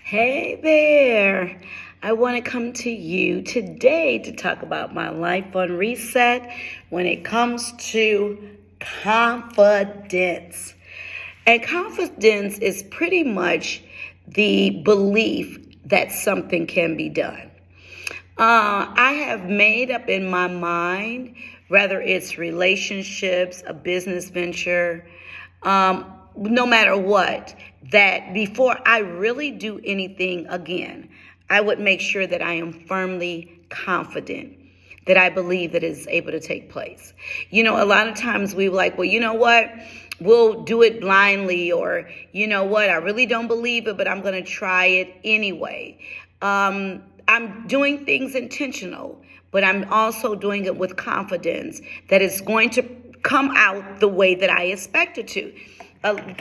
Hey there. I want to come to you today to talk about my life on reset when it comes to confidence. And confidence is pretty much the belief that something can be done. I have made up in my mind, whether it's relationships, a business venture, no matter what, that before I really do anything again, I would make sure that I am firmly confident that I believe that is able to take place. You know, a lot of times we like, well, you know what? We'll do it blindly, or you know what? I really don't believe it, but I'm going to try it anyway. I'm doing things intentional, but I'm also doing it with confidence that it's going to come out the way that I expect it to.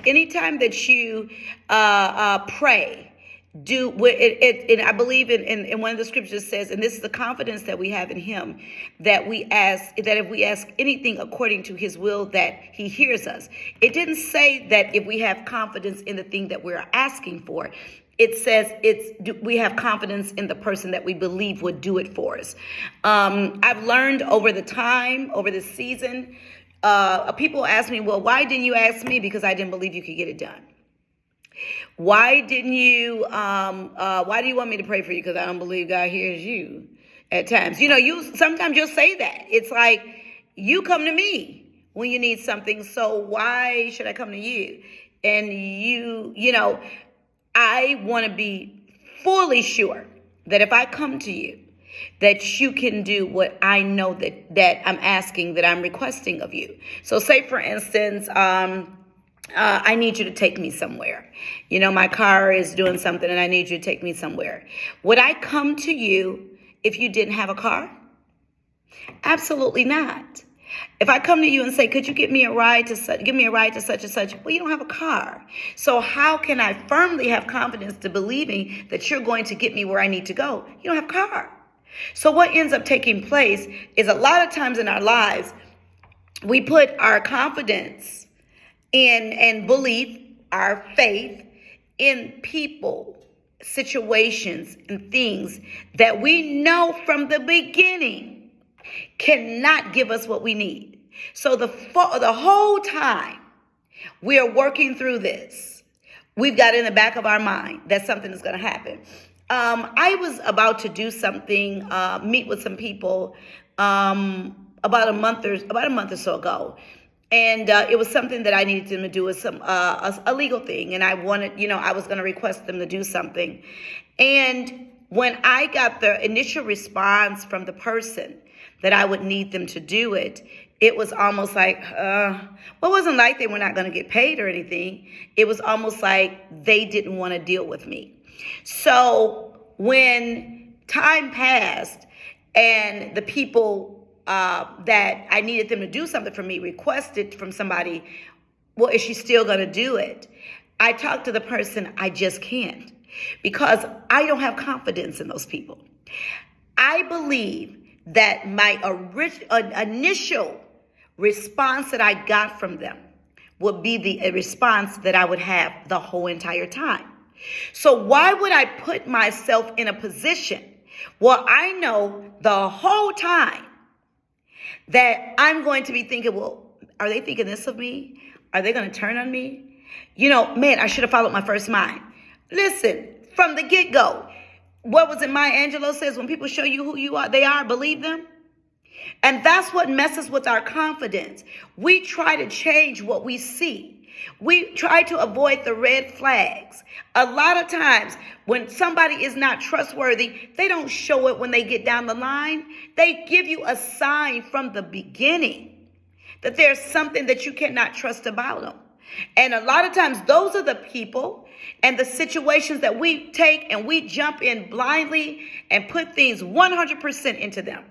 Anytime that you pray, do it, and I believe in one of the scriptures says, and this is the confidence that we have in Him, that if we ask anything according to His will, that He hears us. It didn't say that if we have confidence in the thing that we're asking for. It says we have confidence in the person that we believe would do it for us. I've learned over the season, people ask me, well, why didn't you ask me? Because I didn't believe you could get it done. Why do you want me to pray for you? Because I don't believe God hears you at times. You know, sometimes you'll say that. It's like, you come to me when you need something, so why should I come to you? And you know, I want to be fully sure that if I come to you, that you can do what I know that I'm asking, that I'm requesting of you. So say, for instance, I need you to take me somewhere. You know, my car is doing something and I need you to take me somewhere. Would I come to you if you didn't have a car? Absolutely not. If I come to you and say, could you give me a ride to such and such? Well, you don't have a car. So how can I firmly have confidence to believing that you're going to get me where I need to go? You don't have a car. So what ends up taking place is a lot of times in our lives, we put our confidence and belief, our faith in people, situations, and things that we know from the beginning cannot give us what we need. So the whole time we are working through this, we've got in the back of our mind that something is going to happen. I was about to do something, meet with some people about a month or so ago. And it was something that I needed them to do, with a legal thing. And I was going to request them to do something. And when I got the initial response from the person that I would need them to do it, it was almost like, it wasn't like they were not going to get paid or anything. It was almost like they didn't want to deal with me. So when time passed and the people that I needed them to do something for me requested from somebody, well, is she still going to do it? I talked to the person, I just can't, because I don't have confidence in those people. I believe that my initial response that I got from them would be the response that I would have the whole entire time. So why would I put myself in a position where I know the whole time that I'm going to be thinking, well, are they thinking this of me? Are they going to turn on me? You know, man, I should have followed my first mind. Listen, from the get-go, what was it Maya Angelou says, when people show you who they are, believe them. And that's what messes with our confidence. We try to change what we see. We try to avoid the red flags. A lot of times when somebody is not trustworthy, they don't show it when they get down the line. They give you a sign from the beginning that there's something that you cannot trust about them. And a lot of times those are the people and the situations that we take and we jump in blindly and put things 100% into them,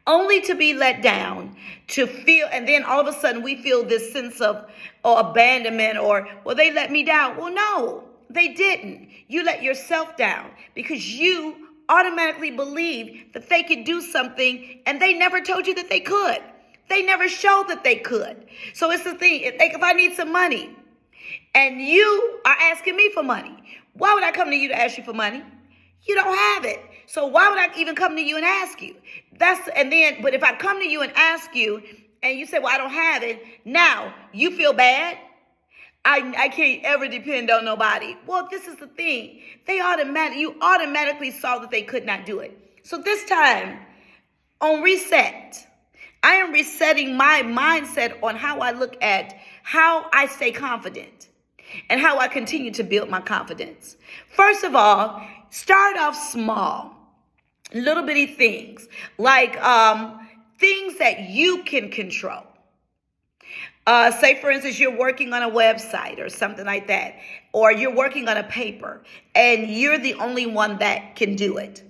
only to be let down, to feel, and then all of a sudden we feel this sense of abandonment, or, well, they let me down. Well, no, they didn't. You let yourself down because you automatically believe that they could do something and they never told you that they could. They never showed that they could. So it's the thing, if I need some money and you are asking me for money, Why would I come to you to ask you for money? You don't have it. So why would I even come to you and ask you? But if I come to you and ask you and you say, well, I don't have it, now you feel bad. I can't ever depend on nobody. Well, this is the thing. You automatically saw that they could not do it. So this time on reset, I am resetting my mindset on how I look at how I stay confident and how I continue to build my confidence. First of all, start off small, little bitty things, like things that you can control. Say, for instance, you're working on a website or something like that, or you're working on a paper and you're the only one that can do it.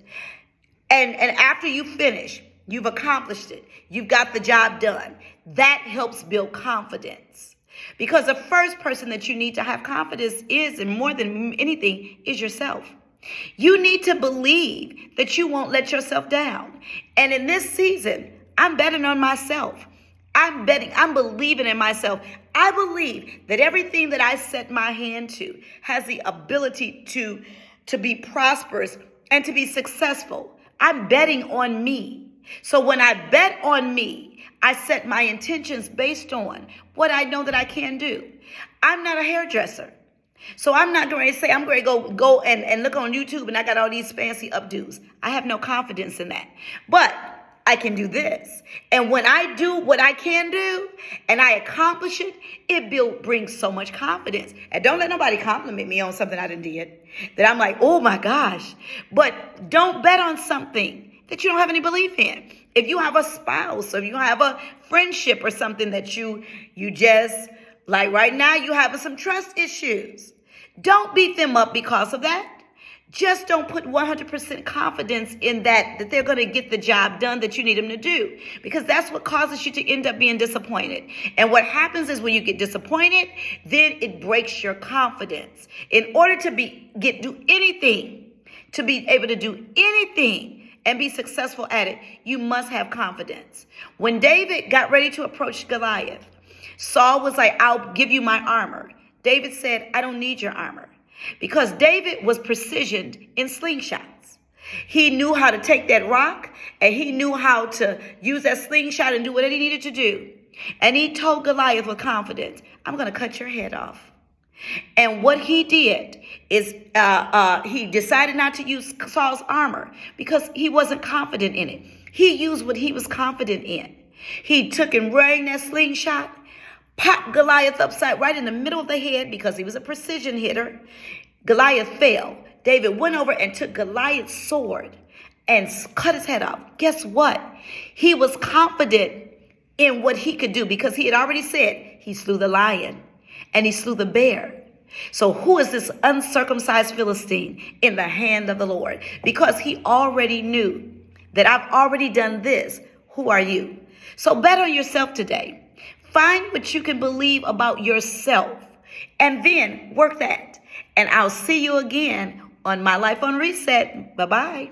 And after you finish, you've accomplished it. You've got the job done. That helps build confidence. Because the first person that you need to have confidence is, and more than anything, is yourself. You need to believe that you won't let yourself down. And in this season, I'm betting on myself. I'm believing in myself. I believe that everything that I set my hand to has the ability to be prosperous and to be successful. I'm betting on me. So when I bet on me, I set my intentions based on what I know that I can do. I'm not a hairdresser. So I'm not going to say I'm going to go and look on YouTube and I got all these fancy updos. I have no confidence in that. But I can do this. And when I do what I can do and I accomplish it, it brings so much confidence. And don't let nobody compliment me on something I done did that I'm like, oh my gosh. But don't bet on something that you don't have any belief in. If you have a spouse or you have a friendship or something that you just, like right now, you having some trust issues. Don't beat them up because of that. Just don't put 100% confidence in that they're going to get the job done that you need them to do, because that's what causes you to end up being disappointed. And what happens is when you get disappointed, then it breaks your confidence. In order to be able to do anything and be successful at it, you must have confidence. When David got ready to approach Goliath, Saul was like, I'll give you my armor. David said, I don't need your armor. Because David was precisioned in slingshots. He knew how to take that rock and he knew how to use that slingshot and do whatever he needed to do. And he told Goliath with confidence, I'm going to cut your head off. And what he did is he decided not to use Saul's armor because he wasn't confident in it. He used what he was confident in. He took and wearing that slingshot, popped Goliath upside right in the middle of the head because he was a precision hitter. Goliath fell. David went over and took Goliath's sword and cut his head off. Guess what? He was confident in what he could do because he had already said he slew the lion and he slew the bear. So who is this uncircumcised Philistine in the hand of the Lord? Because he already knew that I've already done this. Who are you? So bet on yourself today. Find what you can believe about yourself and then work that. And I'll see you again on My Life on Reset. Bye-bye.